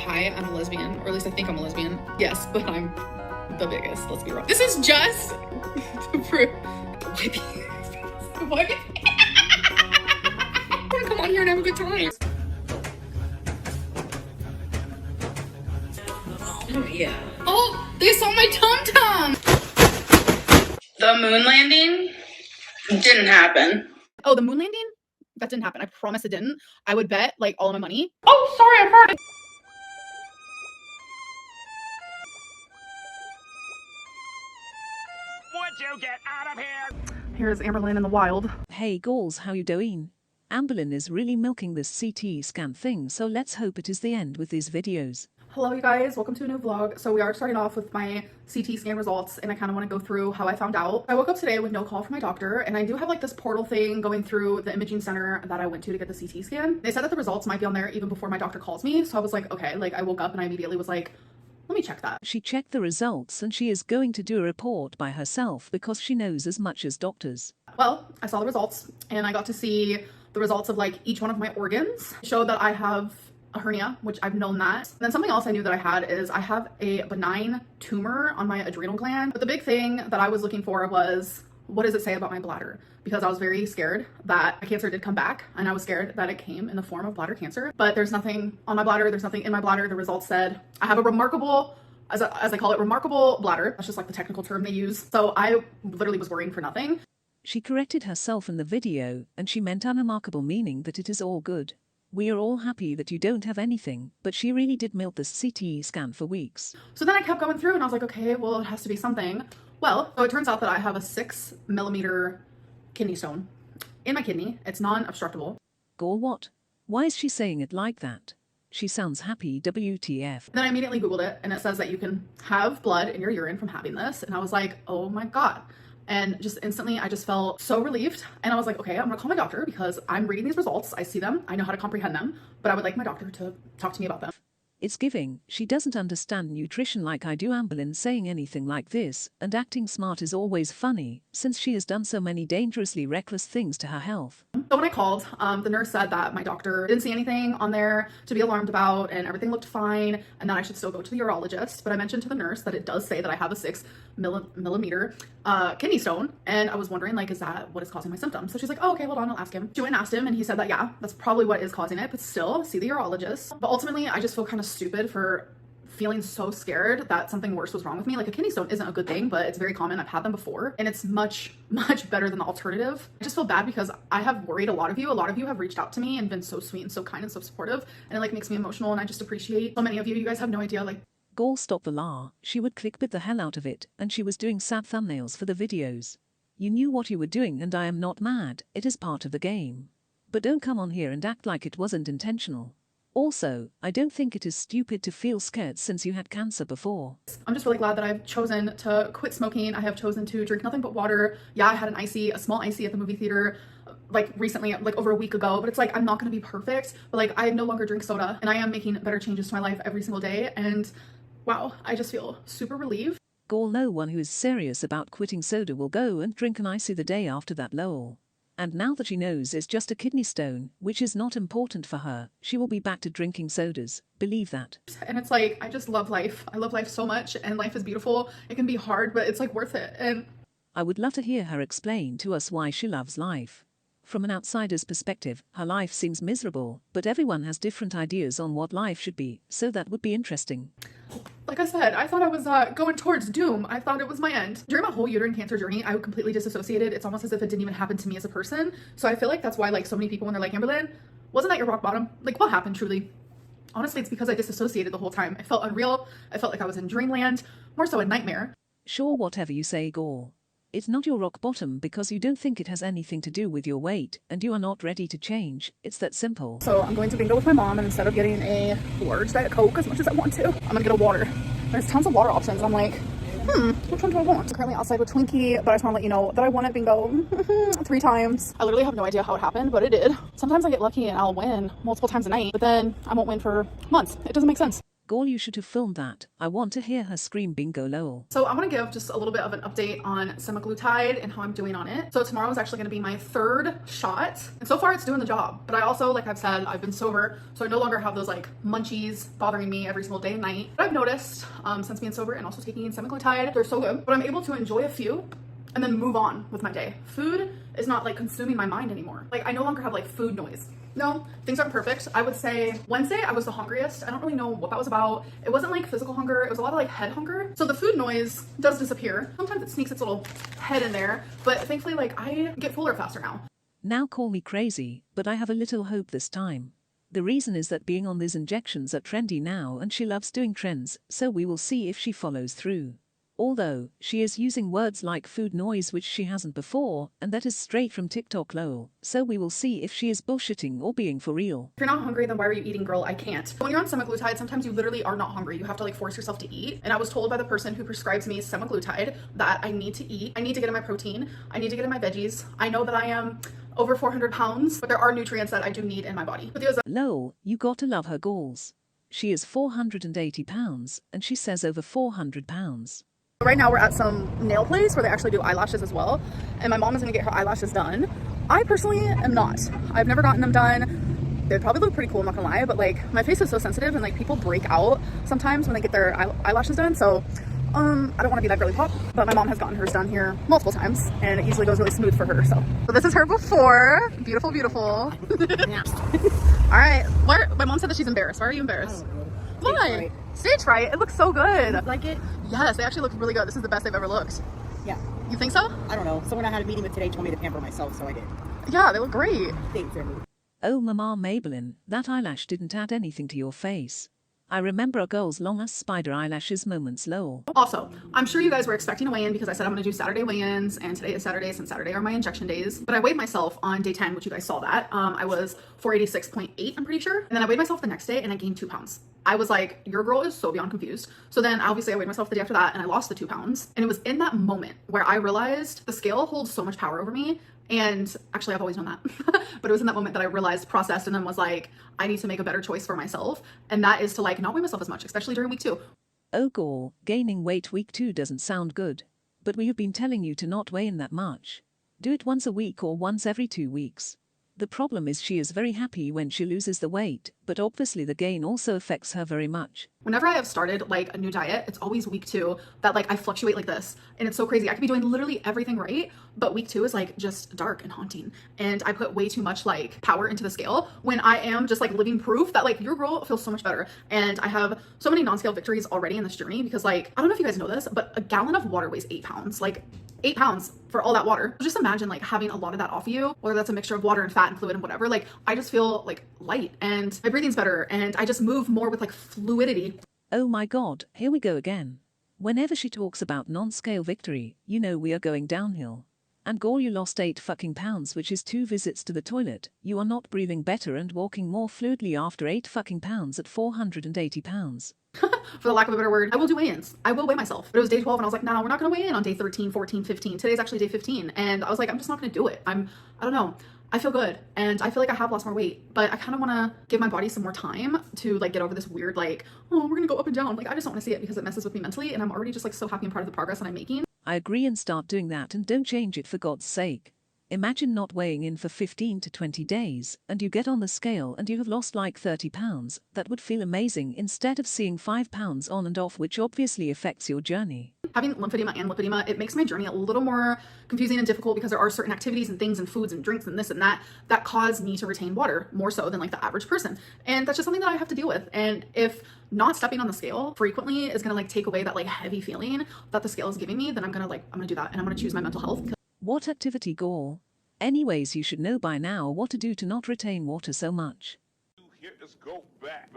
hi, I'm a lesbian, or at least I think I'm a lesbian. Yes, but I'm the biggest, let's be real. This is just to prove. Wipe your face. Come on here and have a good time. Oh yeah. Oh, they saw my tum-tum! The moon landing didn't happen. Oh, the moon landing? That didn't happen. I promise it didn't. I would bet like all of my money. Oh, sorry, I farted. Would you get out of here? Here's Amberlynn in the wild. Hey girls, how you doing? Amberlynn is really milking this CT scan thing, so let's hope it is the end with these videos. Hello you guys, welcome to a new vlog. So we are starting off with my CT scan results, and I kind of want to go through how I found out. I woke up today with no call from my doctor, and I do have like this portal thing going through the imaging center that I went to get the CT scan. They said that the results might be on there even before my doctor calls me, so I was like, okay, like I woke up and I immediately was like, let me check that. She checked the results and she is going to do a report by herself because she knows as much as doctors. Well, I saw the results and I got to see the results of like each one of my organs. It showed that I have a hernia, which I've known that. And then something else I knew that I had is I have a benign tumor on my adrenal gland. But the big thing that I was looking for was, what does it say about my bladder? Because I was very scared that my cancer did come back, and I was scared that it came in the form of bladder cancer. But there's nothing on my bladder, there's nothing in my bladder. The results said I have a remarkable, as I call it, remarkable bladder. That's just like the technical term they use. So I literally was worrying for nothing. She corrected herself in the video, and she meant unremarkable, meaning that it is all good. We are all happy that you don't have anything, but she really did milk this CT scan for weeks. So then I kept going through and I was like, okay, well, it has to be something. Well, so it turns out that I have a 6mm kidney stone in my kidney. It's non-obstructable. Gore, what? Why is she saying it like that? She sounds happy, WTF. Then I immediately Googled it and it says that you can have blood in your urine from having this. And I was like, oh my God. And just instantly, I just felt so relieved. And I was like, okay, I'm gonna call my doctor because I'm reading these results. I see them, I know how to comprehend them, but I would like my doctor to talk to me about them. It's giving. She doesn't understand nutrition like I do. Amberlynn saying anything like this and acting smart is always funny, since she has done so many dangerously reckless things to her health. So when I called, the nurse said that my doctor didn't see anything on there to be alarmed about and everything looked fine and that I should still go to the urologist. But I mentioned to the nurse that it does say that I have a 6mm kidney stone. And I was wondering, like, is that what is causing my symptoms? So she's like, oh, okay, hold on, I'll ask him. She went and asked him and he said that, yeah, that's probably what is causing it, but still see the urologist. But ultimately, I just feel kind of stupid for feeling so scared that something worse was wrong with me. Like, a kidney stone isn't a good thing, but it's very common. I've had them before and it's much better than the alternative. I just feel bad because I have worried a lot of you. A lot of you have reached out to me and been so sweet and so kind and so supportive, and it like makes me emotional, and I just appreciate so many of you. You guys have no idea. Like, Gore, stop the la. She would clickbait the hell out of it, and she was doing sad thumbnails for the videos. You knew what you were doing, and I am not mad. It is part of the game. But don't come on here and act like it wasn't intentional. Also, I don't think it is stupid to feel scared since you had cancer before. I'm just really glad that I've chosen to quit smoking. I have chosen to drink nothing but water. Yeah, I had an icy, a small icy at the movie theater like recently, like over a week ago, but it's like, I'm not going to be perfect, but like I no longer drink soda and I am making better changes to my life every single day. And wow, I just feel super relieved. Gore, no one who is serious about quitting soda will go and drink an icy the day after that, lol. And now that she knows it's just a kidney stone, which is not important for her, she will be back to drinking sodas. Believe that. And it's like, I just love life. I love life so much, and life is beautiful. It can be hard, but it's like worth it. And I would love to hear her explain to us why she loves life. From an outsider's perspective, her life seems miserable, but everyone has different ideas on what life should be, so that would be interesting. Like I said, I thought I was going towards doom. I thought it was my end. During my whole uterine cancer journey, I completely disassociated. It's almost as if it didn't even happen to me as a person. So I feel like that's why like so many people, when they're like, Amberlynn, wasn't that your rock bottom? Like, what happened truly? Honestly, it's because I disassociated the whole time. I felt unreal. I felt like I was in dreamland, more so a nightmare. Sure, whatever you say, Gore. It's not your rock bottom because you don't think it has anything to do with your weight and you are not ready to change. It's that simple. So I'm going to bingo with my mom, and instead of getting a large Diet Coke as much as I want to, I'm gonna get a water. There's tons of water options. I'm like, which one do I want? I'm currently outside with Twinkie, but I just want to let you know that I won at bingo 3 times. I literally have no idea how it happened, but it did. Sometimes I get lucky and I'll win multiple times a night, but then I won't win for months. It doesn't make sense. Girl, you should have filmed that. I want to hear her scream bingo lol. So I want to give just a little bit of an update on semaglutide and how I'm doing on it. So tomorrow is actually going to be my 3rd shot, and so far it's doing the job. But I also, like I've said, I've been sober, so I no longer have those like munchies bothering me every single day and night. But I've noticed since being sober and also taking semaglutide, they're so good. But I'm able to enjoy a few and then move on with my day. Food is not like consuming my mind anymore. Like I no longer have like food noise. No, things aren't perfect. I would say Wednesday I was the hungriest. I don't really know what that was about. It wasn't like physical hunger. It was a lot of like head hunger. So the food noise does disappear. Sometimes it sneaks its little head in there, but thankfully like I get fuller faster now. Now call me crazy, but I have a little hope this time. The reason is that being on these injections are trendy now and she loves doing trends, so we will see if she follows through. Although, she is using words like food noise which she hasn't before, and that is straight from TikTok lol, so we will see if she is bullshitting or being for real. If you're not hungry, then why are you eating, girl? I can't. When you're on semaglutide, sometimes you literally are not hungry. You have to like force yourself to eat. And I was told by the person who prescribes me semaglutide that I need to eat. I need to get in my protein. I need to get in my veggies. I know that I am over 400 pounds, but there are nutrients that I do need in my body. But lol, you gotta love her goals. She is 480 pounds, and she says over 400 pounds. Right now we're at some nail place where they actually do eyelashes as well, and my mom is gonna get her eyelashes done. I personally am not. I've never gotten them done. They probably look pretty cool, I'm not gonna lie, but like my face is so sensitive and like people break out sometimes when they get their eyelashes done, so I don't want to be that girly pop, but my mom has gotten hers done here multiple times and it usually goes really smooth for her. So this is her before. Beautiful, beautiful. All right, my mom said that she's embarrassed. Why are you embarrassed? Why? Stage fright. It looks so good. You like it? Yes, they actually look really good. This is the best they've ever looked. Yeah. You think so? I don't know. Someone I had a meeting with today told me to pamper myself, so I did. Yeah, they look great. Thanks, Emily. Oh mama Maybelline, that eyelash didn't add anything to your face. I remember a girl's long ass spider eyelashes moments lol. Also, I'm sure you guys were expecting a weigh-in because I said I'm gonna do Saturday weigh-ins, and today is Saturday, since Saturday are my injection days. But I weighed myself on day 10, which you guys saw that. I was 486.8, I'm pretty sure. And then I weighed myself the next day and I gained 2 pounds. I was like, your girl is so beyond confused. So then obviously I weighed myself the day after that and I lost the 2 pounds. And it was in that moment where I realized the scale holds so much power over me. And actually I've always known that, but it was in that moment that I realized, processed, and then was like, I need to make a better choice for myself. And that is to like not weigh myself as much, especially during week 2. Oh girl, gaining weight week 2 doesn't sound good. But we have been telling you to not weigh in that much. Do it once a week or once every 2 weeks. The problem is she is very happy when she loses the weight, but obviously the gain also affects her very much. Whenever I have started like a new diet, it's always week 2 that like I fluctuate like this. And it's so crazy. I could be doing literally everything right, but week 2 is like just dark and haunting. And I put way too much like power into the scale when I am just like living proof that like your girl feels so much better. And I have so many non-scale victories already in this journey because like, I don't know if you guys know this, but a gallon of water weighs 8 pounds. Like 8 pounds for all that water. So just imagine like having a lot of that off of you, whether that's a mixture of water and fat and fluid and whatever. Like I just feel like light and my breathing's better and I just move more with like fluidity. Oh my god, here we go again. Whenever she talks about non-scale victory, you know we are going downhill. And girl, you lost 8 fucking pounds, which is 2 visits to the toilet. You are not breathing better and walking more fluidly after 8 fucking pounds at 480 pounds. For the lack of a better word, I will do weigh-ins. I will weigh myself. But it was day 12 and I was like, nah, we're not gonna weigh in on day 13, 14, 15. Today's actually day 15. And I was like, I'm just not gonna do it. I don't know. I feel good and I feel like I have lost more weight, but I kind of want to give my body some more time to like get over this weird like, oh, we're gonna go up and down. Like I just don't want to see it because it messes with me mentally and I'm already just like so happy and proud of the progress that I'm making. I agree, and start doing that and don't change it for God's sake. Imagine not weighing in for 15 to 20 days and you get on the scale and you have lost like 30 pounds. That would feel amazing instead of seeing 5 pounds on and off, which obviously affects your journey. Having lymphedema and lipedema, it makes my journey a little more confusing and difficult because there are certain activities and things and foods and drinks and this and that cause me to retain water more so than like the average person. And that's just something that I have to deal with. And if not stepping on the scale frequently is gonna like take away that like heavy feeling that the scale is giving me, then I'm gonna do that and I'm gonna choose my mental health. What activity, girl? Anyways, you should know by now what to do to not retain water so much. Let's go back.